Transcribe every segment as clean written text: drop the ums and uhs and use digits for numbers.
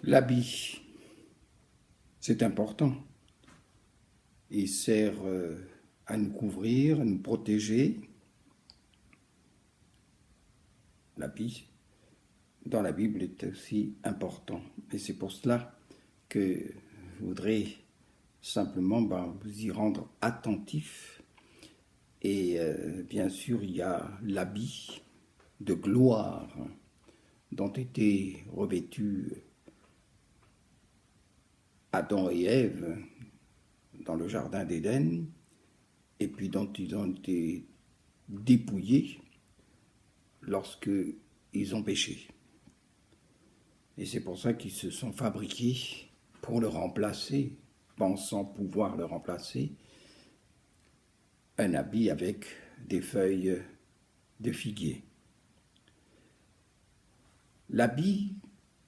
L'habit, c'est important. Il sert à nous couvrir, à nous protéger. L'habit, dans la Bible, est aussi important. Et c'est pour cela que je voudrais simplement vous y rendre attentif. Et bien sûr, il y a l'habit de gloire dont étaient revêtus Adam et Ève dans le jardin d'Éden, et puis dont ils ont été dépouillés lorsque ils ont péché. Et c'est pour ça qu'ils se sont fabriqués pour le remplacer, pensant pouvoir le remplacer, un habit avec des feuilles de figuier. L'habit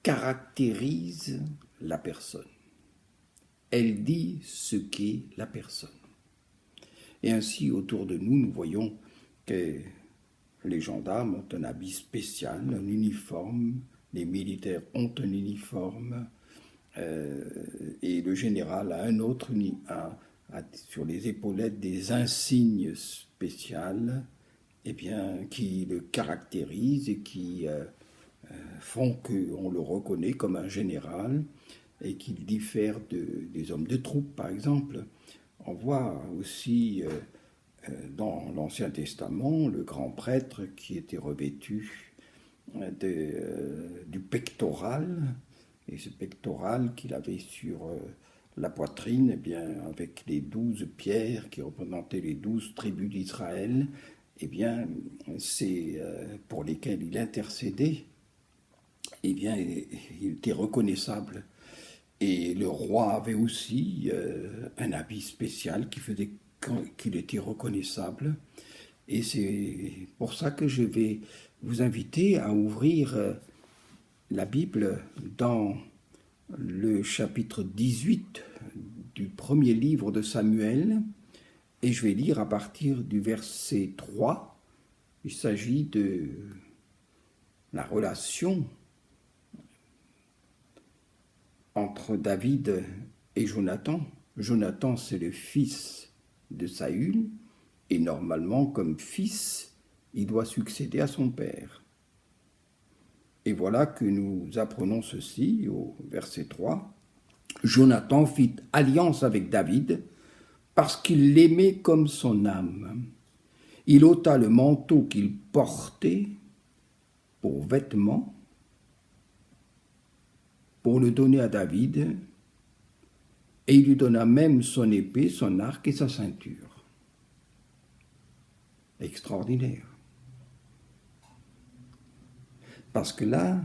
caractérise la personne. Elle dit ce qu'est la personne. Et ainsi, autour de nous, nous voyons que les gendarmes ont un habit spécial, un uniforme, les militaires ont un uniforme, et le général a un autre, sur les épaulettes des insignes spéciales, qui le caractérisent et qui font qu'on le reconnaît comme un général et qu'il diffère des hommes de troupe, par exemple. On voit aussi dans l'Ancien Testament le grand prêtre qui était revêtu du pectoral, et ce pectoral qu'il avait sur la poitrine, avec les 12 pierres qui représentaient les 12 tribus d'Israël, c'est pour lesquelles il intercédait, il était reconnaissable. Et le roi avait aussi un habit spécial qui faisait qu'il était reconnaissable. Et c'est pour ça que je vais vous inviter à ouvrir la Bible dans le chapitre 18 du premier livre de Samuel. Et je vais lire à partir du verset 3. Il s'agit de la relation entre David et Jonathan. Jonathan, c'est le fils de Saül, et normalement, comme fils, il doit succéder à son père. Et voilà que nous apprenons ceci au verset 3. Jonathan fit alliance avec David parce qu'il l'aimait comme son âme. Il ôta le manteau qu'il portait pour vêtement pour le donner à David, et il lui donna même son épée, son arc et sa ceinture. Extraordinaire. Parce que là,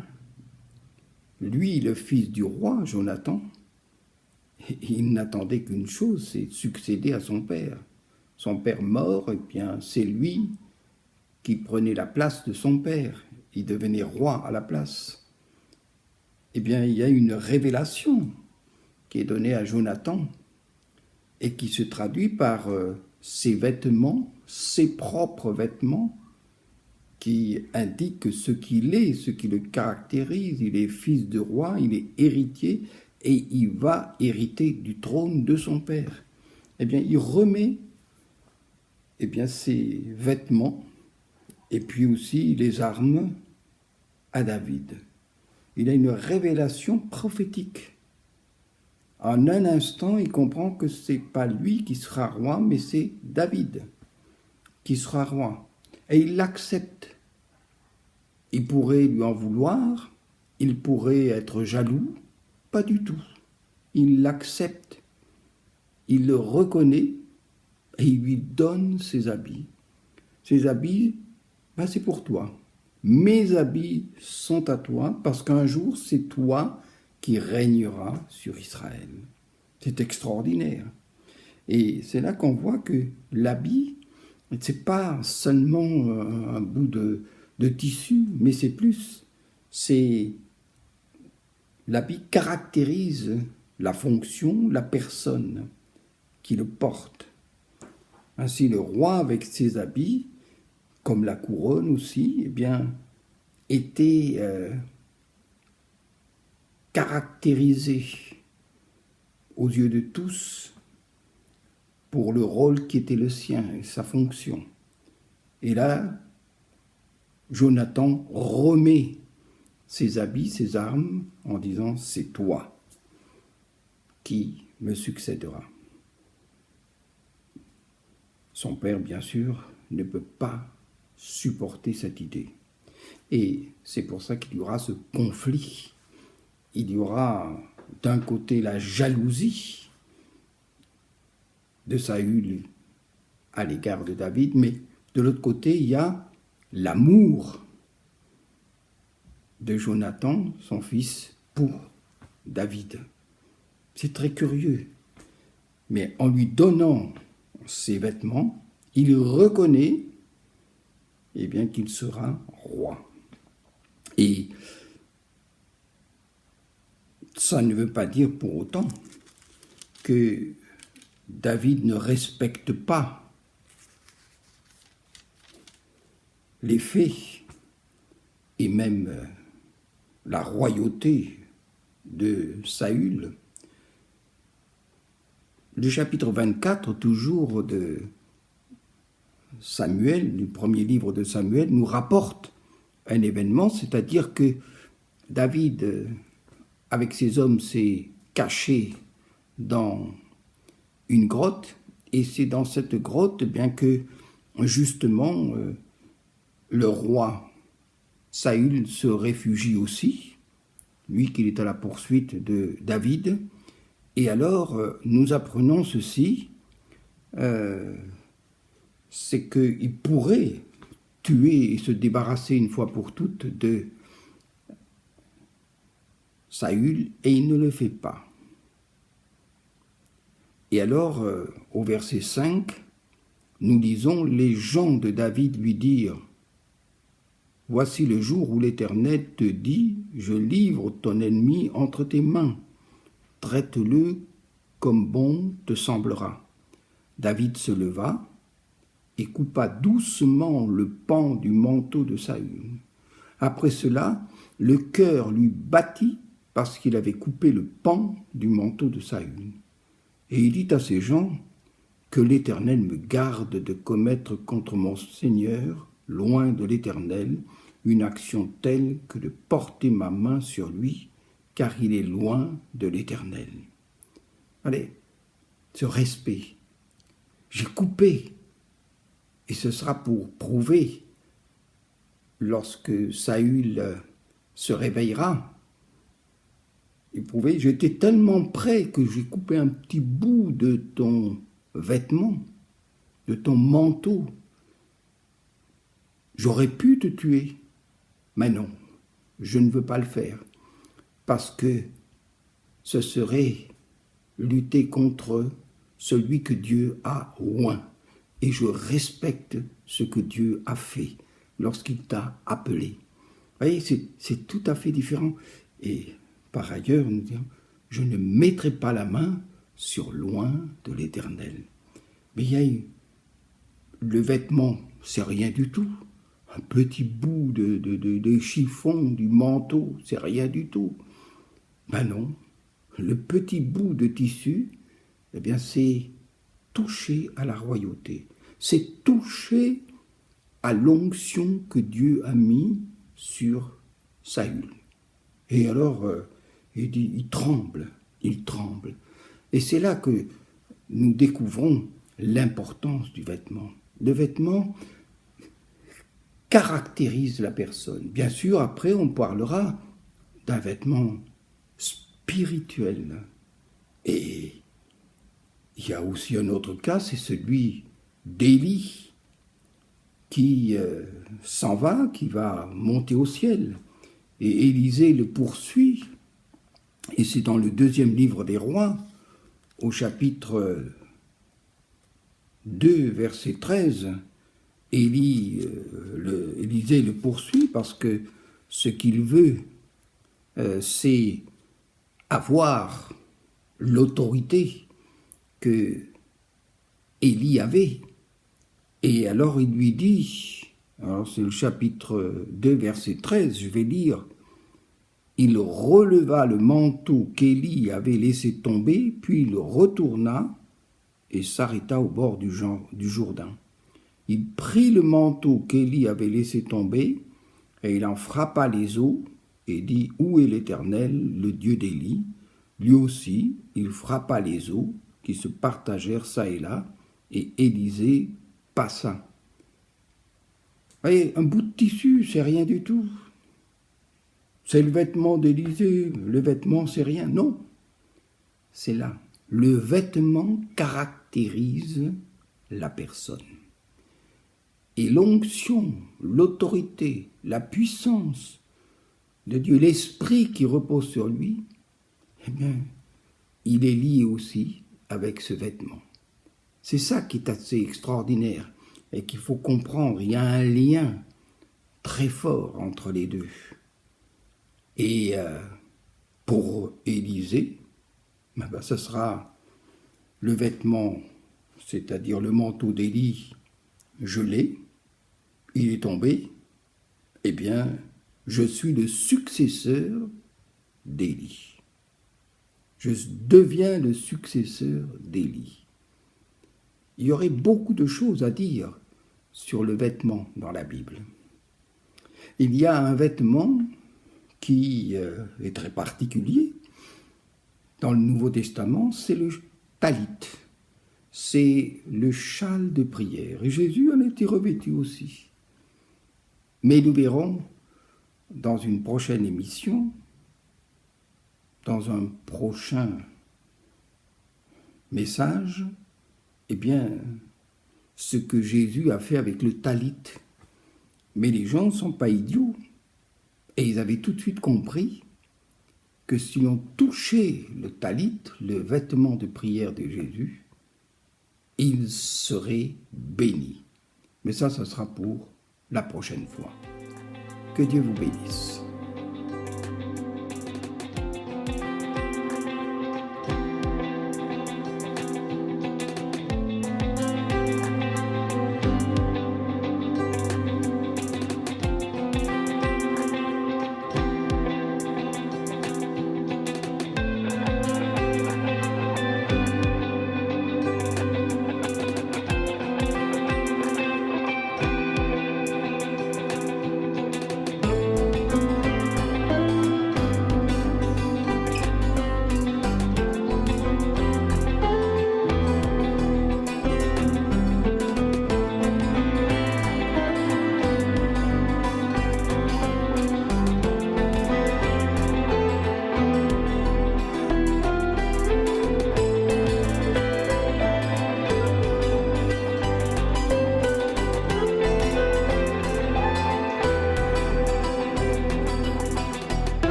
lui, le fils du roi, Jonathan, il n'attendait qu'une chose, c'est succéder à son père. Son père mort, c'est lui qui prenait la place de son père. Il devenait roi à la place. Il y a une révélation qui est donnée à Jonathan et qui se traduit par ses vêtements, ses propres vêtements, qui indiquent ce qu'il est, ce qui le caractérise. Il est fils de roi, il est héritier et il va hériter du trône de son père. Il remet ses vêtements et puis aussi les armes à David. Il a une révélation prophétique. En un instant, il comprend que ce n'est pas lui qui sera roi, mais c'est David qui sera roi. Et il l'accepte. Il pourrait lui en vouloir, il pourrait être jaloux, pas du tout. Il l'accepte, il le reconnaît et il lui donne ses habits. Ses habits, c'est pour toi. Mes habits sont à toi parce qu'un jour, c'est toi qui régneras sur Israël. C'est extraordinaire. Et c'est là qu'on voit que l'habit, ce n'est pas seulement un bout de tissu, mais c'est plus. L'habit caractérise la fonction, la personne qui le porte. Ainsi, le roi, avec ses habits, comme la couronne aussi, était caractérisé aux yeux de tous pour le rôle qui était le sien et sa fonction. Et là, Jonathan remet ses habits, ses armes, en disant « c'est toi qui me succédera ». Son père, bien sûr, ne peut pas supporter cette idée. Et c'est pour ça qu'il y aura ce conflit. Il y aura d'un côté la jalousie de Saül à l'égard de David, mais de l'autre côté, il y a l'amour de Jonathan, son fils, pour David. C'est très curieux. Mais en lui donnant ses vêtements, il reconnaît bien qu'il sera roi. Et ça ne veut pas dire pour autant que David ne respecte pas les faits et même la royauté de Saül. Le chapitre 24, toujours de Samuel, du premier livre de Samuel, nous rapporte un événement, c'est-à-dire que David, avec ses hommes, s'est caché dans une grotte, et c'est dans cette grotte bien que, justement, le roi Saül se réfugie aussi, lui qui est à la poursuite de David. Et alors, nous apprenons ceci, c'est qu'il pourrait tuer et se débarrasser une fois pour toutes de Saül, et il ne le fait pas. Et alors, au verset 5, nous lisons « Les gens de David lui dirent « Voici le jour où l'Éternel te dit « Je livre ton ennemi entre tes mains. Traite-le comme bon te semblera. » David se leva et coupa doucement le pan du manteau de Saül. Après cela, le cœur lui battit parce qu'il avait coupé le pan du manteau de Saül. Et il dit à ses gens, « Que l'Éternel me garde de commettre contre mon Seigneur, loin de l'Éternel, une action telle que de porter ma main sur lui, car il est loin de l'Éternel. » Allez, ce respect. J'ai coupé, et ce sera pour prouver, lorsque Saül se réveillera, et prouver, j'étais tellement près que j'ai coupé un petit bout de ton vêtement, de ton manteau. J'aurais pu te tuer, mais non, je ne veux pas le faire, parce que ce serait lutter contre celui que Dieu a oint. Et je respecte ce que Dieu a fait lorsqu'il t'a appelé. Vous voyez, c'est tout à fait différent. Et par ailleurs, nous disons, je ne mettrai pas la main sur loin de l'Éternel. Mais il y a le vêtement, c'est rien du tout. Un petit bout de chiffon du manteau, c'est rien du tout. Ben non, le petit bout de tissu, eh bien c'est toucher à la royauté. C'est toucher à l'onction que Dieu a mis sur Saül. Et alors, il dit, il tremble. Et c'est là que nous découvrons l'importance du vêtement. Le vêtement caractérise la personne. Bien sûr, après, on parlera d'un vêtement spirituel. Et il y a aussi un autre cas, c'est celui d'Élie, qui s'en va, qui va monter au ciel. Et Élisée le poursuit. Et c'est dans le 2e livre des Rois, au chapitre 2, verset 13, Élisée le poursuit parce que ce qu'il veut, c'est avoir l'autorité que Élie avait. Et alors il lui dit, alors c'est le chapitre 2, verset 13, je vais lire, Il releva le manteau qu'Élie avait laissé tomber, puis il retourna et s'arrêta au bord du Jourdain. Il prit le manteau qu'Élie avait laissé tomber, et il en frappa les eaux, et dit, « Où est l'Éternel, le Dieu d'Élie ?» Lui aussi, il frappa les eaux, qui se partagèrent çà et là, et Élisée passa. Voyez, un bout de tissu, c'est rien du tout. C'est le vêtement d'Élisée, le vêtement, c'est rien. Non, c'est là. Le vêtement caractérise la personne. Et l'onction, l'autorité, la puissance de Dieu, l'esprit qui repose sur lui, eh bien, il est lié aussi avec ce vêtement. C'est ça qui est assez extraordinaire et qu'il faut comprendre. Il y a un lien très fort entre les deux. Et pour Élisée, ce sera le vêtement, c'est-à-dire le manteau d'Élie, je l'ai, il est tombé, eh bien, je suis le successeur d'Élie. Je deviens le successeur d'Élie. Il y aurait beaucoup de choses à dire sur le vêtement dans la Bible. Il y a un vêtement qui est très particulier dans le Nouveau Testament, c'est le talit. C'est le châle de prière. Et Jésus en était revêtu aussi. Mais nous verrons dans une prochaine émission, dans un prochain message, eh bien, ce que Jésus a fait avec le talit. Mais les gens ne sont pas idiots. Et ils avaient tout de suite compris que si l'on touchait le talit, le vêtement de prière de Jésus, il serait béni. Mais ça sera pour la prochaine fois. Que Dieu vous bénisse.